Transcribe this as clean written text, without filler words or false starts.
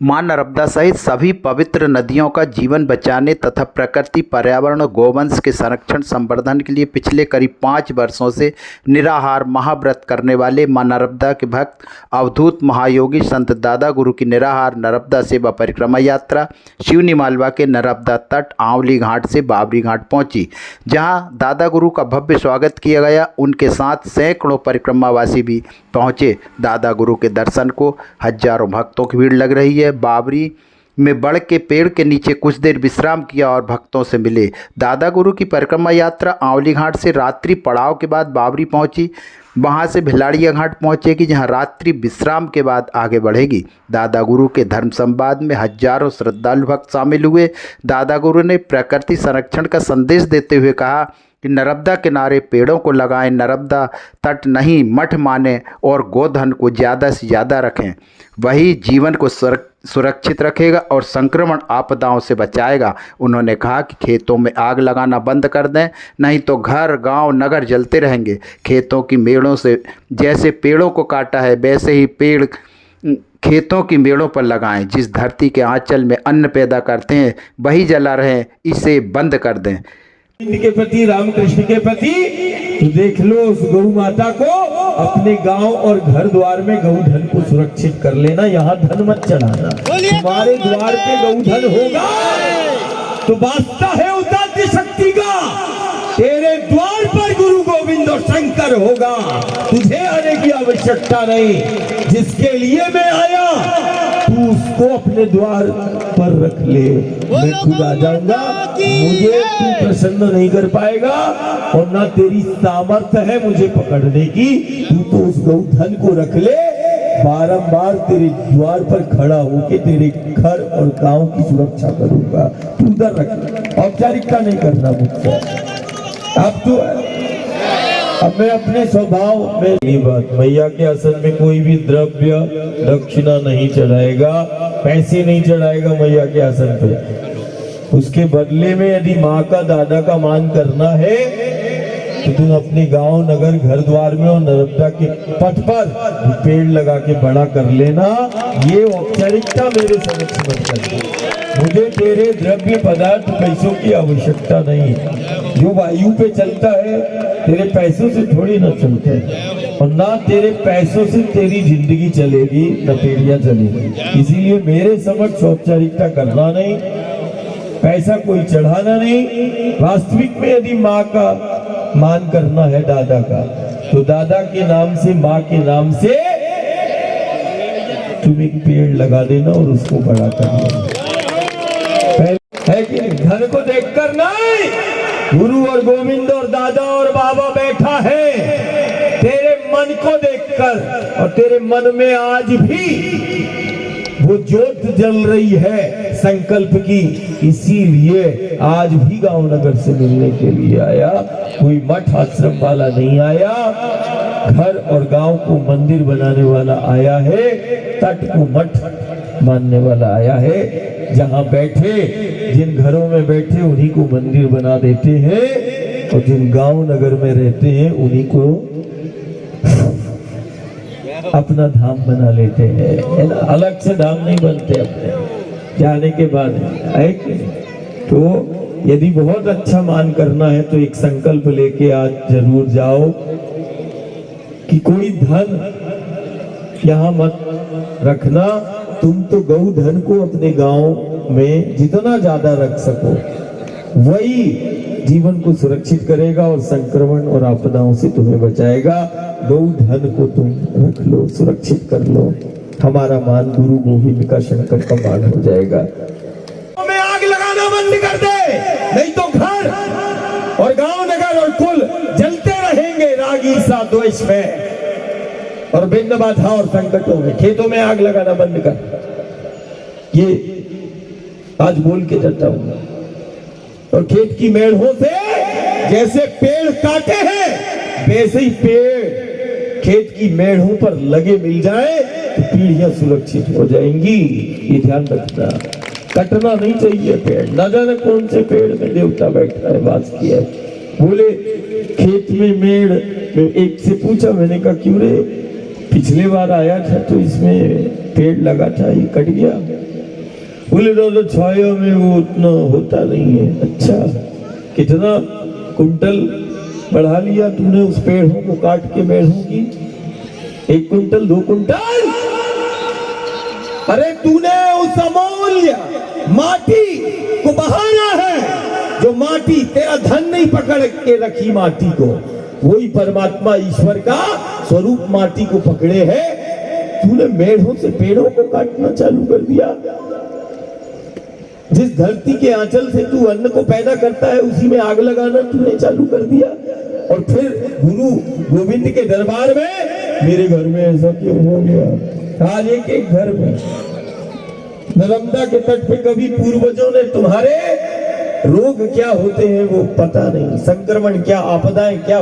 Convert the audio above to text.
मां नर्मदा सहित सभी पवित्र नदियों का जीवन बचाने तथा प्रकृति, पर्यावरण और गौवंश के संरक्षण संवर्धन के लिए पिछले करीब 5 वर्षों से निराहार महाव्रत करने वाले मां नर्मदा के भक्त अवधूत महायोगी संत दादा गुरु की निराहार नर्मदा सेवा परिक्रमा यात्रा शिवनी मालवा के नर्मदा तट आंवली घाट से बाबरी घाट पहुंची, जहां दादा गुरु का भव्य स्वागत किया गया। उनके साथ सैकड़ों परिक्रमावासी भी पहुंचे। दादा गुरु के दर्शन को हजारों भक्तों की भीड़ लग रही है। बाबरी में बड़ के पेड़ के नीचे कुछ देर विश्राम किया और भक्तों से मिले। दादा गुरु की परिक्रमा यात्रा आंवली घाट से रात्रि पड़ाव के बाद बाबरी पहुंची, वहां से भिलाड़िया घाट पहुंचेगी, जहां रात्रि विश्राम के बाद आगे बढ़ेगी। दादा गुरु के धर्म संवाद में हजारों श्रद्धालु भक्त शामिल हुए। दादा गुरु ने प्रकृति संरक्षण का संदेश देते हुए कहा कि नर्मदा किनारे पेड़ों को लगाएं, नर्मदा तट नहीं मठ माने और गोधन को ज़्यादा से ज़्यादा रखें, वही जीवन को सुरक्षित रखेगा और संक्रमण आपदाओं से बचाएगा। उन्होंने कहा कि खेतों में आग लगाना बंद कर दें, नहीं तो घर गांव नगर जलते रहेंगे। खेतों की मेड़ों से जैसे पेड़ों को काटा है, वैसे ही पेड़ खेतों की मेड़ों पर लगाएं। जिस धरती के आंचल में अन्न पैदा करते हैं वही जला रहे, इसे बंद कर दें। के प्रति, रामकृष्ण के प्रति तो देख लो उस गौ माता को अपने गांव और घर द्वार में गौधन को सुरक्षित कर लेना। यहाँ धन मत चढ़ाना। तुम्हारे द्वार पे गौधन होगा तो वास्ता है उस आदि शक्ति का। तेरे द्वार पर गुरु गोविंद और शंकर होगा, तुझे आने की आवश्यकता नहीं। जिसके लिए मैं आया तू उसको अपने द्वार पर रख ले, मैं खुद आ जाऊंगा। मुझे तू प्रसन्न नहीं कर पाएगा और ना तेरी सामर्थ्य है मुझे पकड़ने की। तू तो उस गौधन को रख ले, बारंबार तेरे द्वार पर खड़ा होके तेरे घर और गांव की सुरक्षा करूंगा। तू उधर रख, औपचारिकता नहीं करना मुझसे। अब मैं अपने स्वभाव में नहीं बात, मैया के आसन में कोई भी द्रव्य दक्षिणा नहीं चढ़ाएगा, पैसे नहीं चढ़ाएगा मैया के आसन पे। उसके बदले में यदि माँ का दादा का मान करना है तो तुम अपने गांव नगर घर द्वार में और नर्मदा के पथ पर पेड़ लगा के बड़ा कर लेना। ये औपचारिकता मेरे समक्ष मत करना। मुझे तेरे द्रव्य पदार्थ पैसों की आवश्यकता नहीं। जो वायु पे चलता है तेरे पैसों से थोड़ी ना चलता है, और ना तेरे पैसों से तेरी जिंदगी चलेगी न पीढ़ियां चलेगी। इसीलिए मेरे समक्ष औपचारिकता करना नहीं, पैसा कोई चढ़ाना नहीं। वास्तविक में यदि माँ का मान करना है दादा का, तो दादा के नाम से, माँ के नाम से तुम एक पेड़ लगा देना और उसको बड़ा कर लेना। है कि धन को देखकर नहीं, गुरु और गोविंद और दादा और बाबा बैठा है तेरे मन को देखकर। और तेरे मन में आज भी वो ज्योत जल रही है संकल्प की, इसीलिए आज भी गांव नगर से मिलने के लिए आया। कोई मठ आश्रम वाला नहीं आया, घर और गांव को मंदिर बनाने वाला आया है, तट को मठ मानने वाला आया है। जहां बैठे, जिन घरों में बैठे उन्हीं को मंदिर बना देते हैं, और जिन गांव नगर में रहते हैं उन्हीं को अपना धाम बना लेते हैं, है ना। अलग से धाम नहीं बनते अपने जाने के बाद, है कि तो यदि बहुत अच्छा मान करना है तो एक संकल्प लेके आज जरूर जाओ कि कोई धन यहाँ मत रखना। तुम तो गौ धन को अपने गांव में जितना ज्यादा रख सको वही जीवन को सुरक्षित करेगा और संक्रमण और आपदाओं से तुम्हें बचाएगा। गौ धन को तुम रख लो, सुरक्षित कर लो। हमारा मान गुरु गोविंद का, शंकर का मान हो जाएगा। में आग लगाना बंद कर दे, नहीं तो घर और गांव नगर और कुल जलते रहेंगे रागी सा द्वेष में और भिन्न बाधा और संकटों में। खेतों में आग लगाना बंद कर, ये आज बोल के जाता हूं। और खेत की मेढ़ों से जैसे पेड़ काटे हैं वैसे ही पेड़ खेत की मेढ़ों पर लगे मिल जाए तो पीढ़ियां सुरक्षित हो जाएंगी। ये ध्यान रखना, कटना नहीं चाहिए पेड़। न जाने कौन से पेड़ में देवता बैठा है, वास किया है। बोले खेत में मेड़, एक से पूछा, मैंने कहा क्यों रे, पिछले बार आया था तो इसमें पेड़ लगा था, ये कट गया। बोले तो छाया में वो उतना होता नहीं है। अच्छा, कितना कुंटल बढ़ा लिया तूने उस पेड़ों को काट के मेढ़ों की? 1 कुंटल 2 कुंटल? अरे तूने उस अमूल्य माटी को बहाना है, जो माटी तेरा धन नहीं पकड़ के रखी माटी को, वही परमात्मा ईश्वर का स्वरूप माटी को पकड़े है। तूने मेढ़ों से पेड़ों को काटना चालू कर दिया। जिस धरती के आंचल से तू अन्न को पैदा करता है, उसी में आग लगाना तूने चालू कर दिया। और फिर गुरु गोविंद के दरबार में, मेरे घर में ऐसा क्यों हो गया? आज एक घर में नर्मदा के तट पे कभी पूर्वजों ने तुम्हारे रोग क्या होते हैं वो पता नहीं, संक्रमण क्या, आपदाएं क्या